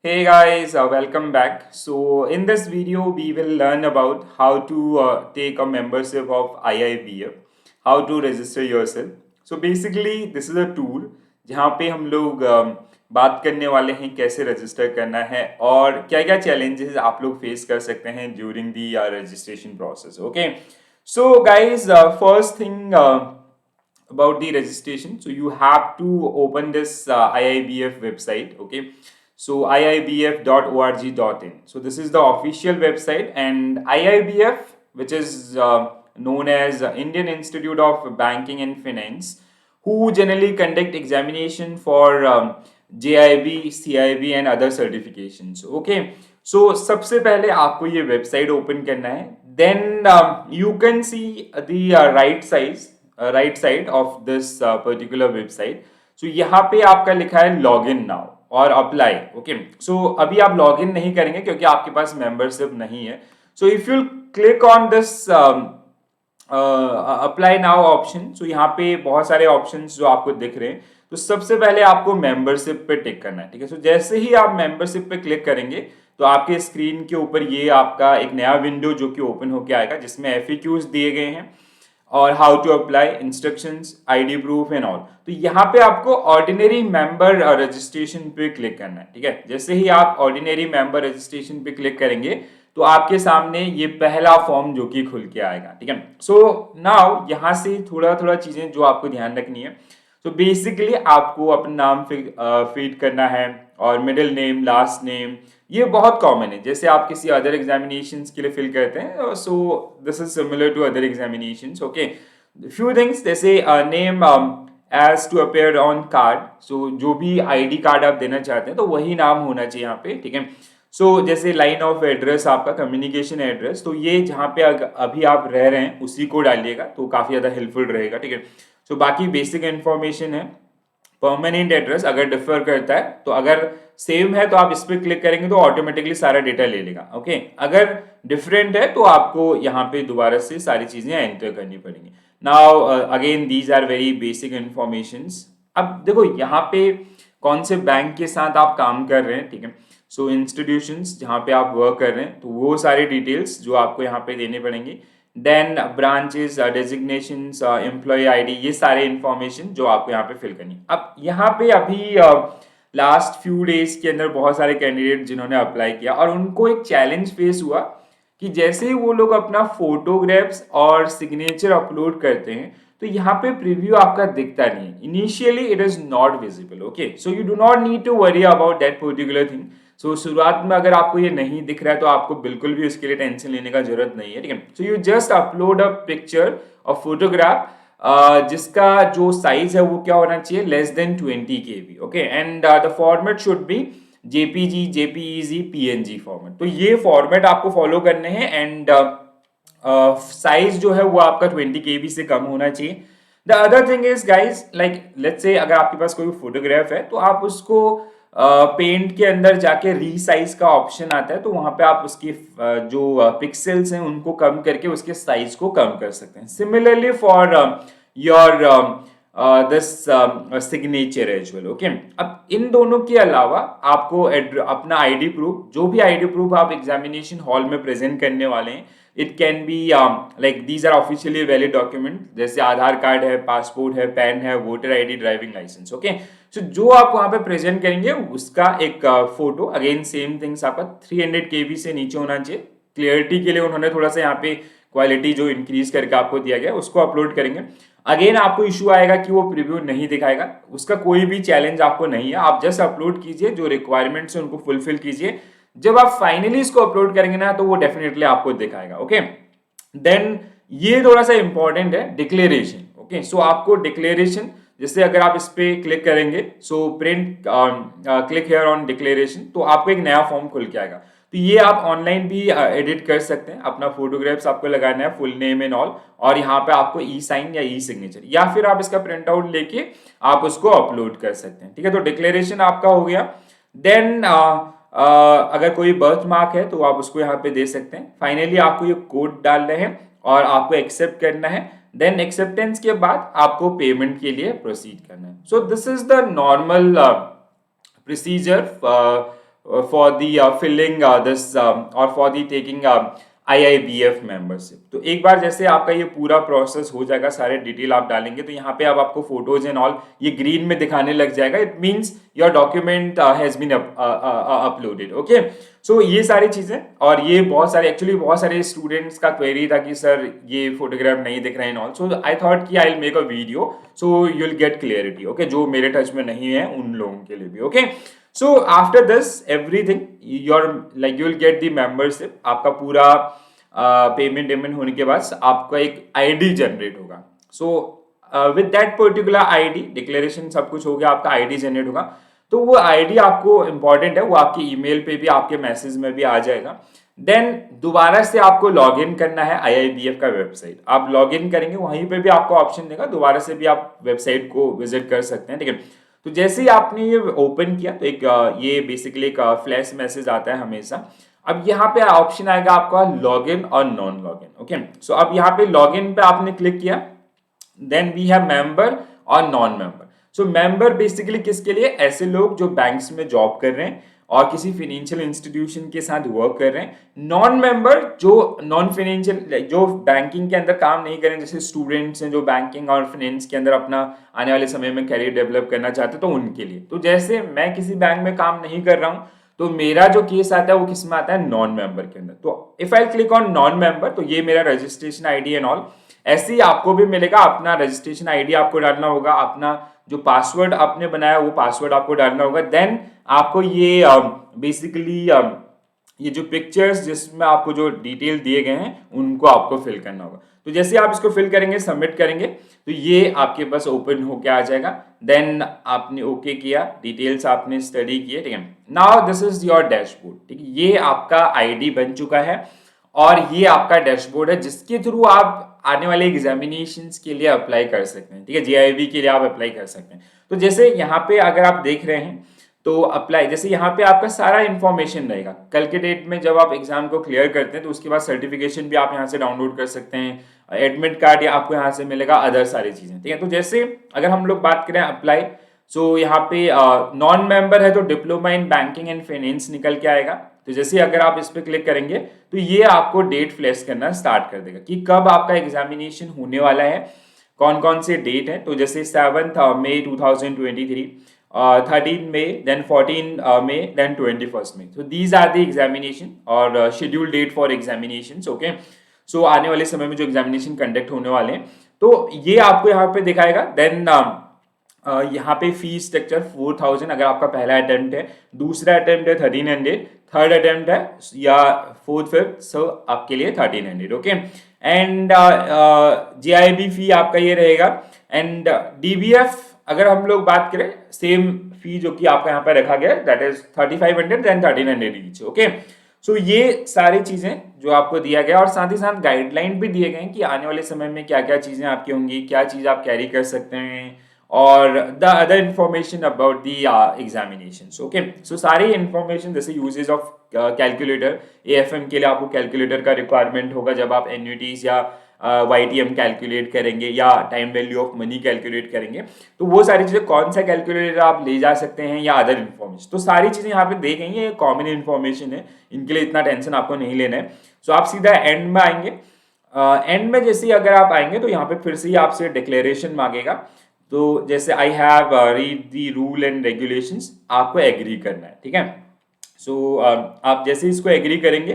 Hey guys, welcome back. So in this video, we will learn about how to take a membership of IIBF, how to register yourself. So basically, this is a tool जहाँ पे हम लोग बात करने वाले हैं कैसे register करना है और क्या क्या चैलेंजेस आप लोग फेस कर सकते हैं during the registration process. Okay, so guys, first thing about the registration. So you have to open this IIBF website. Okay, so iibf.org.in. So this is the official website, and IIBF, which is known as Indian Institute of Banking and Finance, who generally conduct examination for JIB, CIB and other certifications. Okay, so सबसे पहले आपको ये website open करना है. Then you can see the right side of this particular website. So यहाँ पे आपका लिखा है लॉग इन नाउ और अप्लाई. ओके, सो अभी आप लॉग इन नहीं करेंगे क्योंकि आपके पास मेंबरशिप नहीं है. So if you click on this apply now option, so यहाँ पे बहुत सारे ऑप्शंस जो आपको दिख रहे हैं. तो सबसे पहले आपको मेंबरशिप पे टिक करना है. ठीक है, सो जैसे ही आप मेंबरशिप पे क्लिक करेंगे तो आपके स्क्रीन के ऊपर ये आपका एक नया विंडो जो कि ओपन होके आएगा जिसमें एफएक्यूज दिए गए हैं और how to apply, instructions, ID proof and all. तो यहाँ पे आपको ऑर्डिनरी मेंबर रजिस्ट्रेशन पे क्लिक करना है. ठीक है, जैसे ही आप ऑर्डिनरी मेंबर रजिस्ट्रेशन पे क्लिक करेंगे तो आपके सामने ये पहला फॉर्म जो कि खुल के आएगा. ठीक है, सो नाउ यहाँ से थोड़ा थोड़ा चीजें जो आपको ध्यान रखनी है. तो बेसिकली आपको अपना नाम फीड करना है और मिडिल नेम, लास्ट नेम, ये बहुत कॉमन है जैसे आप किसी अदर एग्जामिनेशंस के लिए फिल करते हैं. So this is similar to other examinations. Okay, few things जैसे name as to appear on card. So जो भी आईडी कार्ड आप देना चाहते हैं तो वही नाम होना चाहिए यहाँ पे. ठीक है, सो जैसे लाइन ऑफ एड्रेस, आपका कम्युनिकेशन एड्रेस, तो ये जहाँ पे अभी आप रह रहे हैं उसी को डालिएगा तो काफ़ी ज़्यादा हेल्पफुल रहेगा. ठीक है, सो बाकी बेसिक इन्फॉर्मेशन है. परमानेंट एड्रेस अगर डिफर करता है तो अगर सेम है तो आप इस पर क्लिक करेंगे तो ऑटोमेटिकली सारा डेटा ले लेगा. ओके, अगर डिफरेंट है तो आपको यहाँ पे दोबारा से सारी चीजें एंटर करनी पड़ेंगी. Now again these are very basic informations. अब देखो यहाँ पे कौन से बैंक के साथ आप काम कर रहे हैं. ठीक है, सो इंस्टीट्यूशंस जहाँ पे आप वर्क कर रहे हैं तो वो सारे डिटेल्स जो आपको यहाँ पे देने पड़ेंगे. Then branches, designations, employ ID, ये सारे इंफॉर्मेशन जो आपको यहाँ पे फिल करनी. अब यहाँ पे अभी लास्ट फ्यू डेज के अंदर बहुत सारे कैंडिडेट जिन्होंने अप्लाई किया और उनको एक चैलेंज फेस हुआ कि जैसे ही वो लोग अपना फोटोग्राफ्स और सिग्नेचर अपलोड करते हैं तो यहाँ पे प्रीव्यू आपका दिखता नहीं है. Initially it is not visible. Okay, so you do not need to worry about that particular thing. So शुरुआत में अगर आपको ये नहीं दिख रहा है तो आपको बिल्कुल भी उसके लिए टेंशन लेने का जरूरत नहीं है. ठीक है, so you just upload a picture और फोटोग्राफ जिसका जो साइज है वो क्या होना चाहिए, less than 20 KB. Okay, and the format should be JPG, JPEG, PNG format. तो ये फॉर्मेट आपको फॉलो करने हैं एंड साइज जो है वो आपका 20 KB से कम होना चाहिए. The other thing is guys, like let's say अगर आपके पास कोई फोटोग्राफ है तो आप उसको पेंट के अंदर जाके रीसाइज का ऑप्शन आता है तो वहां पे आप उसके जो पिक्सेल्स हैं उनको कम करके उसके साइज को कम कर सकते हैं. Similarly for your this signature as well. Okay, अब इन दोनों के अलावा आपको अपना आईडी प्रूफ, जो भी आईडी प्रूफ आप एग्जामिनेशन हॉल में प्रेजेंट करने वाले हैं, it can be like these are officially valid document जैसे आधार कार्ड है, पासपोर्ट है, पैन है, voter ID, driving licence. Okay, so जो आप वहां पे प्रेजेंट करेंगे उसका एक फोटो, अगेन सेम थिंग्स, आपका 300 KB से नीचे होना चाहिए. क्लियरिटी के लिए उन्होंने थोड़ा सा यहाँ पे क्वालिटी जो इंक्रीज करके आपको दिया गया उसको अपलोड करेंगे. अगेन आपको इशू आएगा कि वो प्रीव्यू नहीं दिखाएगा, उसका कोई भी चैलेंज आपको नहीं है. आप जस्ट अपलोड कीजिए, जो रिक्वायरमेंट्स है उनको फुलफिल कीजिए. जब आप फाइनली इसको अपलोड करेंगे ना तो वो डेफिनेटली आपको दिखाएगा. ओके, देन ये थोड़ा सा इंपॉर्टेंट है, डिक्लेरेशन. ओके, सो आपको डिक्लेरेशन, जैसे अगर आप इस पे क्लिक करेंगे, so print click here on declaration, तो आपको एक नया फॉर्म खुल के आएगा. तो ये आप ऑनलाइन भी एडिट कर सकते हैं. अपना फोटोग्राफ्स आपको लगाना है, फुल नेम एंड ऑल, और यहाँ पे आपको ई साइन या ई सिग्नेचर, या फिर आप इसका प्रिंट आउट लेके आप उसको अपलोड कर सकते हैं. ठीक है, तो डिक्लेरेशन आपका हो गया. देन अगर कोई बर्थ मार्क है तो आप उसको यहाँ पे दे सकते हैं. फाइनली आपको ये कोड डालना है और आपको एक्सेप्ट करना है. देन एक्सेप्टेंस के बाद आपको पेमेंट के लिए प्रोसीड करना है. सो this is the normal procedure for the filling this or for the taking IIBF membership. तो एक बार जैसे आपका ये पूरा प्रोसेस हो जाएगा, सारे डिटेल आप डालेंगे, तो यहाँ पे अब आपको फोटोज एंड ऑल ये ग्रीन में दिखाने लग जाएगा। It means your document has been uploaded. Okay, so ये सारी चीजें, और ये बहुत सारे एक्चुअली बहुत सारे स्टूडेंट्स का क्वेरी था कि सर ये फोटोग्राफ नहीं दिख रहे हैं ऑल, सो आई थॉट कि I will make a video so you will get clarity. Okay, जो मेरे टच में नहीं है उन लोगों के लिए भी। Okay, so after this everything your like you will get the membership. आपका पूरा पेमेंट होने के बाद आपका एक आईडी जनरेट होगा। So with that particular ID declaration सब कुछ हो गया, आपका आईडी जनरेट होगा। तो वो आईडी आपको इंपॉर्टेंट है, वो आपके ईमेल पे भी आपके मैसेज में भी आ जाएगा। देन दोबारा से आपको लॉग इन करना है IIBF का वेबसाइट। आप लॉग इन करेंगे, वहीं पे भी आपको ऑप्शन देगा, दोबारा से भी आप वेबसाइट को विजिट कर सकते हैं। ठीक है, तो जैसे ही आपने ये ओपन किया तो एक ये बेसिकली एक फ्लैश मैसेज आता है हमेशा। अब यहाँ पे ऑप्शन आएगा आपका लॉग इन और नॉन लॉग इन। ओके, सो अब यहाँ पे लॉग इन पे आपने क्लिक किया, देन वी हैव मेंबर और नॉन मेंबर। सो मेंबर बेसिकली किसके लिए, ऐसे लोग जो बैंक्स में जॉब कर रहे हैं और किसी फाइनेंशियल इंस्टीट्यूशन के साथ वर्क कर रहे हैं। नॉन मेंबर जो नॉन फाइनेंशियल, जो बैंकिंग के अंदर काम नहीं कर रहे हैं, जैसे स्टूडेंट्स हैं जो बैंकिंग और फाइनेंस के अंदर अपना आने वाले समय में करियर डेवलप करना चाहते हैं, तो उनके लिए। तो जैसे मैं किसी बैंक में काम नहीं कर रहा हूँ, तो मेरा जो केस आता है वो किस में आता है, नॉन मेंबर के अंदर। तो if I click on non member, तो ये मेरा रजिस्ट्रेशन आईडी एंड ऑल ऐसे ही आपको भी मिलेगा। अपना रजिस्ट्रेशन आईडी आपको डालना होगा, अपना जो पासवर्ड आपने बनाया वो पासवर्ड आपको डालना होगा। देन आपको ये बेसिकली ये जो पिक्चर्स जिसमें आपको जो डिटेल दिए गए हैं उनको आपको फिल करना होगा। तो जैसे आप इसको फिल करेंगे, सबमिट करेंगे, तो ये आपके पास ओपन होके आ जाएगा। देन आपने ओके किया, डिटेल्स आपने स्टडी किए। ठीक है, now this is your dashboard. ठीक है, ये आपका आईडी बन चुका है और ये आपका डैशबोर्ड है जिसके थ्रू आप आने वाले एग्जामिनेशंस के लिए अप्लाई कर सकते हैं। ठीक है, JIB के लिए आप अप्लाई कर सकते हैं। तो जैसे यहाँ पे अगर आप देख रहे हैं तो अप्लाई, जैसे यहाँ पे आपका सारा इन्फॉर्मेशन रहेगा। कल के डेट में जब आप एग्जाम को क्लियर करते हैं तो उसके बाद सर्टिफिकेशन भी आप यहाँ से डाउनलोड कर सकते हैं, एडमिट कार्ड या आपको यहाँ से मिलेगा, अदर सारी चीजें। ठीक है, तो जैसे अगर हम लोग बात करें अप्लाई, सो यहाँ पे नॉन मेंबर है तो diploma in banking and finance निकल के आएगा। तो जैसे अगर आप इस पर क्लिक करेंगे तो ये आपको डेट फ्लैश करना स्टार्ट कर देगा कि कब आपका एग्जामिनेशन होने वाला है, कौन कौन से डेट है। तो जैसे 7 मई 2023, 13 मई, देन 14 मई, देन 21 मई। तो दीज आर द एग्जामिनेशन और schedule date for examination. Okay, so आने वाले समय में जो एग्जामिनेशन कंडक्ट होने वाले हैं, तो ये आपको यहाँ पे दिखाएगा। देन यहाँ पे फी स्ट्रक्चर 4000 अगर आपका पहला अटेम्प्ट है, दूसरा अटेम्प्ट है 1300, थर्ड अटेम्प्ट है या फोर्थ फिफ्थ, सो आपके लिए 1300। ओके, एंड JIB फी आपका ये रहेगा। एंड DBF अगर हम लोग बात करें, सेम फी जो कि आपका यहाँ पे रखा गया है, that is 3500 then 1300 each. Okay, so ये सारी चीजें जो आपको दिया गया, और साथ ही साथ गाइडलाइन भी दिए गए हैं कि आने वाले समय में क्या क्या चीजें आपकी होंगी, क्या चीज आप कैरी कर सकते हैं, और the other information about the examinations. Okay, so सारी इंफॉर्मेशन, जैसे यूजेज ऑफ कैलकुलेटर, AFM के लिए आपको कैलकुलेटर का रिक्वायरमेंट होगा जब आप एन्युटीज या YTM कैलकुलेट करेंगे या time value of money calculate करेंगे, तो वो सारी चीजें, कौन सा कैलकुलेटर आप ले जा सकते हैं या अदर इन्फॉर्मेशन, तो सारी चीजें यहाँ पे दी गई हैं। ये कॉमन इन्फॉर्मेशन है, इनके लिए इतना टेंशन आपको नहीं लेना है। सो आप सीधा एंड में आएंगे। एंड में जैसे अगर आप आएंगे तो यहाँ पे फिर से ही आपसे डिक्लेरेशन मांगेगा। तो जैसे I have read the rule and regulations, आपको एग्री करना है। ठीक है, सो आप जैसे इसको एग्री करेंगे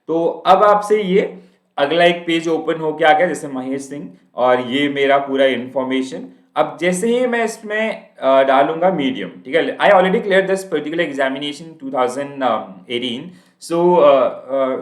तो अब आपसे ये अगला एक पेज ओपन होके आ गया, जैसे महेश सिंह, और ये मेरा पूरा इंफॉर्मेशन। अब जैसे ही मैं इसमें डालूंगा मीडियम, ठीक है, I already clear this particular examination 2018, सो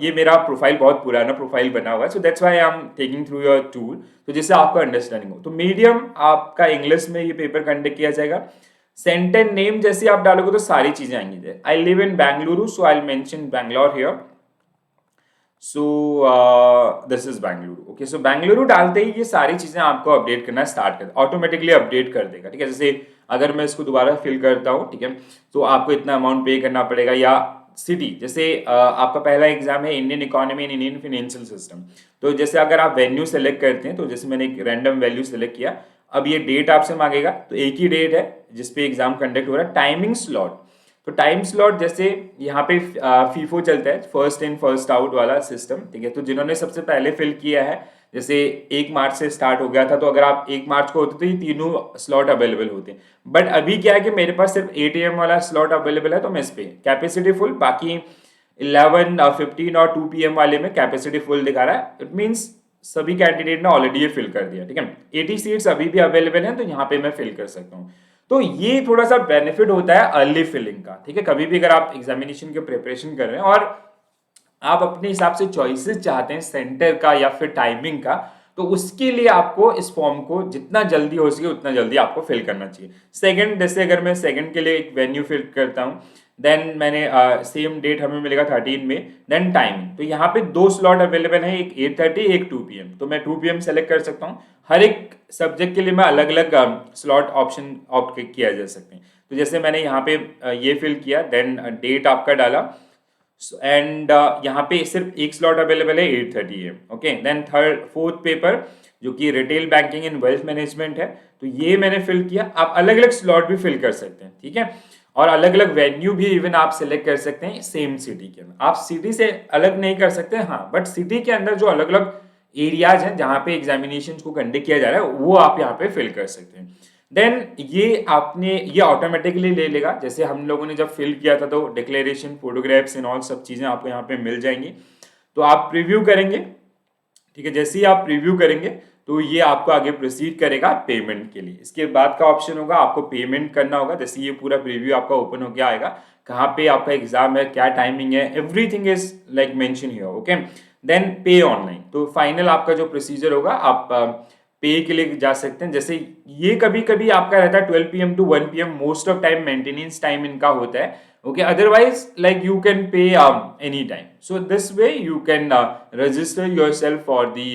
ये मेरा प्रोफाइल बहुत पुराना प्रोफाइल बना हुआ है, so that's why I am taking through your tool, तो जैसे आपका अंडरस्टैंडिंग हो। तो मीडियम आपका इंग्लिश में ये पेपर कंडक्ट किया जाएगा। सेंटर नेम जैसे आप डालोगे तो सारी चीजें आएंगी। I live in Bengaluru, so I mention Bangalore here, so this is Bengaluru. Okay, so Bengaluru डालते ही ये सारी चीजें आपको अपडेट करना स्टार्ट कर, ऑटोमेटिकली अपडेट कर देगा। ठीक है, जैसे अगर मैं इसको दोबारा फिल करता हूँ, ठीक है, तो आपको इतना अमाउंट पे करना पड़ेगा, या सिटी, जैसे आपका पहला एग्जाम है Indian economy and Indian financial system, तो जैसे अगर आप वेन्यू सेलेक्ट करते हैं, तो जैसे मैंने एक रैंडम वैल्यू सेलेक्ट किया, अब ये डेट आपसे मांगेगा, तो एक ही डेट है जिसपे एग्जाम कंडक्ट हो रहा है। टाइमिंग स्लॉट, तो टाइम स्लॉट जैसे यहाँ पे फीफो चलता है, फर्स्ट इन फर्स्ट आउट वाला सिस्टम, ठीक है। तो जिन्होंने सबसे पहले फिल किया है, जैसे 1 मार्च से स्टार्ट हो गया था, तो अगर आप 1 मार्च को होते तो ये तीनों स्लॉट अवेलेबल होते। बट अभी क्या है कि मेरे पास सिर्फ 8 AM वाला स्लॉट अवेलेबल है, तो मैं इस पे कैपेसिटी फुल, बाकी 11, 15 और 2 PM वाले में कैपेसिटी फुल दिखा रहा है। इट मीन्स सभी कैंडिडेट ने ऑलरेडी ये फिल कर दिया, ठीक है। 80 सीट्स अभी भी अवेलेबल हैं, तो यहाँ पे मैं फिल कर सकता हूँ। तो ये थोड़ा सा बेनिफिट होता है अर्ली फिलिंग का, ठीक है। कभी भी अगर आप एग्जामिनेशन की प्रिपरेशन कर रहे हैं और आप अपने हिसाब से चॉइसेस चाहते हैं सेंटर का या फिर टाइमिंग का, तो उसके लिए आपको इस फॉर्म को जितना जल्दी हो सके उतना जल्दी आपको फिल करना चाहिए। सेकंड, जैसे अगर मैं सेकंड के लिए एक वेन्यू फिल करता हूँ, देन मैंने सेम डेट हमें मिलेगा 13 में, देन टाइमिंग, तो यहाँ पे 2 स्लॉट अवेलेबल है, एक 8:30 एक 2 PM, तो मैं 2 PM सेलेक्ट कर सकता हूँ। हर एक सब्जेक्ट के लिए मैं अलग अलग स्लॉट ऑप्शन ऑप्ट किया जा सकते हैं। तो जैसे मैंने यहाँ पे ये फिल किया, देन डेट आपका डाला, एंड यहाँ पे सिर्फ एक स्लॉट अवेलेबल है 8:30 AM, okay. Then fourth paper जो कि retail banking and wealth management है, तो ये मैंने फिल किया। आप अलग अलग स्लॉट भी फिल कर सकते हैं, ठीक है। और अलग अलग वेन्यू भी इवन आप सिलेक्ट कर सकते हैं सेम सिटी के अंदर। आप सिटी से अलग नहीं कर सकते, हाँ, बट सिटी के अंदर जो अलग अलग एरियाज हैं जहाँ पे एग्जामिनेशन को कंडक्ट किया जा रहा है, वो आप यहाँ पे फिल कर सकते हैं। देन ये ऑटोमेटिकली ले लेगा। जैसे हम लोगों ने जब फिल किया था, तो डिक्लेरेशन, फोटोग्राफ्स एंड ऑल सब चीजें आपको यहाँ पे मिल जाएंगी। तो आप प्रीव्यू करेंगे, ठीक है। जैसे ही आप प्रीव्यू करेंगे, तो ये आपको आगे प्रोसीड करेगा पेमेंट के लिए। इसके बाद का ऑप्शन होगा आपको पेमेंट करना होगा। जैसे ये पूरा प्रीव्यू आपका ओपन होकर आएगा, कहाँ पे आपका एग्जाम है, क्या टाइमिंग है, everything is like mention here, okay. Then pay online, तो फाइनल आपका जो प्रोसीजर होगा, आप पे के लिए जा सकते हैं। जैसे ये कभी कभी आपका रहता है 12 PM to 1 PM, most of time maintenance time इनका होता है, okay, otherwise like you can pay anytime, so this way you can register yourself for the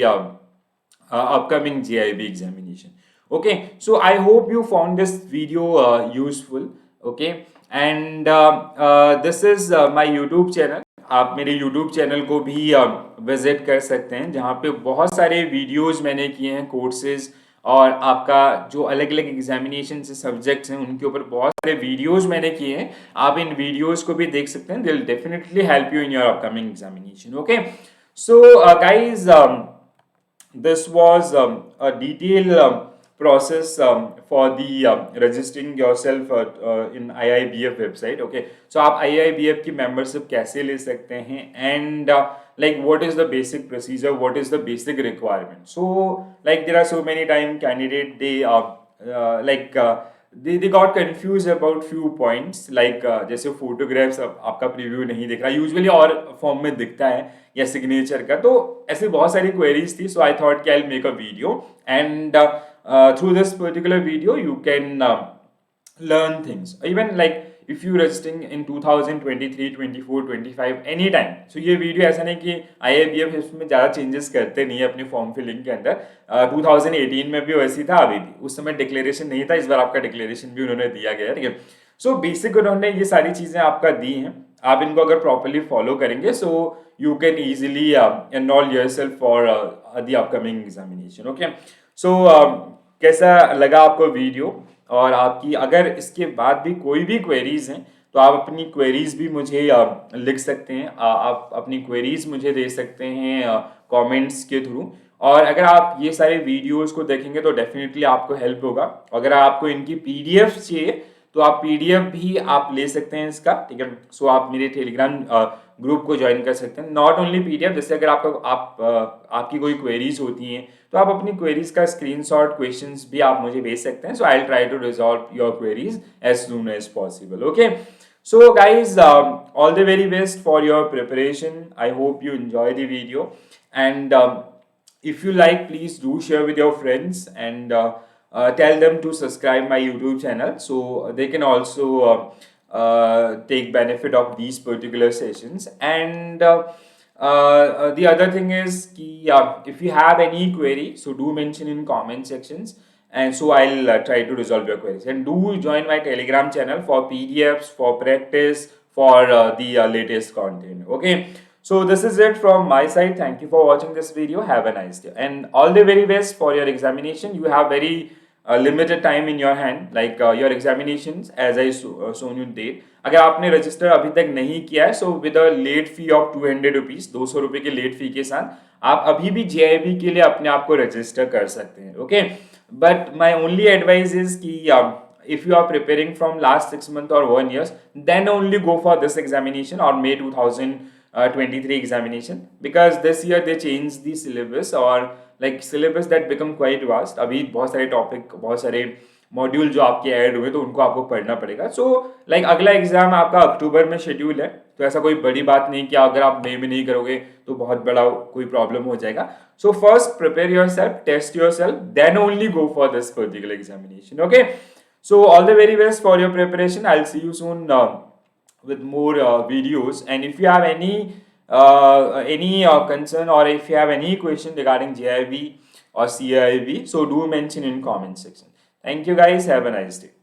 upcoming JIB examination. Okay, so I hope you found this video useful, okay, and this is my YouTube channel. आप मेरे YouTube channel को भी visit कर सकते हैं, जहाँ पे बहुत सारे वीडियोस मैंने किए हैं, कोर्सेज, और आपका जो अलग अलग एग्जामिनेशन से सब्जेक्ट्स हैं उनके ऊपर बहुत सारे वीडियोस मैंने किए हैं। आप इन वीडियोस को भी देख सकते हैं, they will definitely help you in your upcoming examination, okay. So guys, this was a detailed process for the registering yourself in IIBF website, okay. So आप IIBF की membership कैसे ले सकते हैं, and like what is the basic procedure, what is the basic requirement. So like there are so many time candidate they like they got confused about few points, like जैसे photographs आपका preview नहीं दिख रहा usually, और form में दिखता है, या सिग्नेचर का, तो ऐसी बहुत सारी क्वेरीज थी। सो आई थॉट कि I will make a video, and through this particular video you can learn things, even like if you registering in 2023, 24, 25 any time. So ये वीडियो ऐसा नहीं कि IIBF इसमें ज़्यादा चेंजेस करते नहीं है अपनी फॉर्म फिलिंग के अंदर। 2018 में भी वैसी था, अभी भी उस समय डिक्लेरेशन नहीं था, इस बार आपका डिक्लेरेशन भी उन्होंने दिया गया है, ठीक है। सो बेसिक उन्होंने ये सारी चीज़ें आपका दी हैं, आप इनको अगर प्रॉपरली फॉलो करेंगे, so you can easily enrol yourself for the upcoming examination, okay. So कैसा लगा आपको वीडियो, और आपकी अगर इसके बाद भी कोई भी क्वेरीज हैं, तो आप अपनी क्वेरीज भी मुझे लिख सकते हैं, आप अपनी क्वेरीज मुझे दे सकते हैं कमेंट्स के थ्रू। और अगर आप ये सारे वीडियोस को देखेंगे तो डेफिनेटली आपको हेल्प होगा। अगर आपको इनकी पीडीएफ चाहिए, तो आप पीडीएफ भी आप ले सकते हैं इसका, ठीक है। सो आप मेरे टेलीग्राम ग्रुप को ज्वाइन कर सकते हैं। नॉट ओनली पीडीएफ, जैसे अगर आपकी कोई क्वेरीज होती हैं, तो आप अपनी क्वेरीज का स्क्रीनशॉट, क्वेश्चंस भी आप मुझे भेज सकते हैं। So I will try to resolve your queries as soon as possible, okay. So guys, all the very best for your preparation. I hope you enjoy the video, and if you like, please do share with your friends, and tell them to subscribe my YouTube channel, so they can also take benefit of these particular sessions. And the other thing is if you have any query, so do mention in comment sections, and so I'll try to resolve your queries. And do join my Telegram channel for PDFs, for practice, for the latest content, okay. So this is it from my side. Thank you for watching this video. Have a nice day, and all the very best for your examination. You have very a limited time in your hand, like your examinations as I shown you date. अगर आपने register अभी तक नहीं किया है, so with a late fee of 200 rupees, 200 रुपए के late fee के साथ आप अभी भी JIB के लिए अपने आप को रजिस्टर कर सकते हैं. Okay, but my only advice is कि if you are preparing from last 6 months or 1 years, then only go for this examination or May 2023 examination, because this year they changed the syllabus, or like syllabus that become quite vast. अभी बहुत सारे topic, बहुत सारे module जो आपके add हुए तो उनको आपको पढ़ना पड़ेगा. सो लाइक अगला एग्जाम आपका अक्टूबर में शेड्यूल है, तो ऐसा कोई बड़ी बात नहीं कि अगर आप मई में नहीं करोगे तो बहुत बड़ा कोई प्रॉब्लम हो जाएगा. So first prepare yourself, test yourself, then only go for this particular examination. Okay, so all the very best for your preparation. I'll see you soon with more videos. And if you have any concern, or if you have any question regarding JIB or CIB, so do mention in comment section. Thank you guys. Have a nice day.